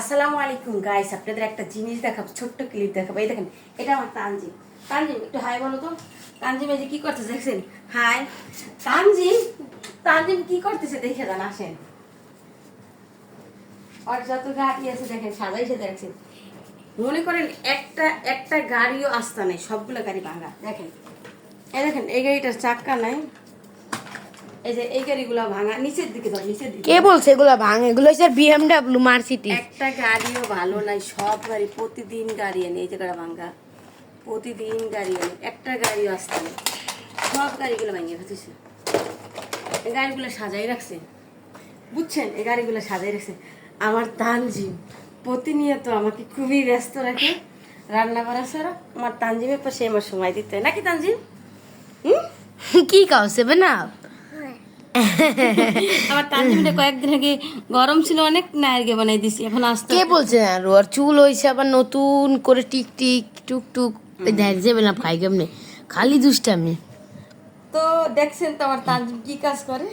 আসসালামু আলাইকুম গাইস, আপনাদের একটা জিনিস দেখাবো, ছোট্ট ক্লিপ দেখাবো। এই দেখেন, এটা আমার তানজিম। তানজিম একটু হাই বলো তো। তানজিম এই যে কি করতেছে দেখছেন? হাই তানজিম। তানজিম কি করতেছে দেখে যান, আসেন। আর যত গাড়ি আছে দেখেন সাজাই সাজা রাখছেন। মনে করেন একটা একটা গাড়িও আসতে নেই, সবগুলো গাড়ি ভাঙা। দেখেন এই দেখেন, এই গাড়িটার চাক্কা নাই। এই যে এই গাড়িগুলো ভাঙা, নিচের দিকে যাও, নিচের দিকে। কে বলছে এগুলো ভাঙে? এগুলো হচ্ছে বিএমডব্লিউ মার্সিডিজ। একটা গাড়িও ভালো নাই, সব গাড়ি প্রতিদিন গাড়ি আনে। এই জায়গাটা ভাঙ্গা, প্রতিদিন গাড়ি আনে, একটা গাড়িও আসতে নেই। সব গাড়িগুলো ভাঙিয়ে ফেলতেছে। এই গাড়িগুলো সাজাই রাখছে, বুঝছেন? এই গাড়িগুলো সাজাই রাখছে। আমার তানজিম প্রতিনিয়ত আমাকে খুবই ব্যস্ত রাখে রান্না করা ছাড়া। আমার তানজিমের পাশে আমার সময় দিতে হয় নাকি তানজিম? হুম? কি খাও 7 আপ? আমার তানজিমটা কয়েকদিন আগে গরম ছিল অনেক, নায়রকে বানাই দিছি, এখন আসতে কে বলছে? আর ওর চুল হইছে আবার নতুন করে টিক টিক টুক টুক। দেখ 7 আপ খাই কেমনে, খালি দুষ্টামি। তো দেখছেন তো আমার তানজিম কি কাজ করে।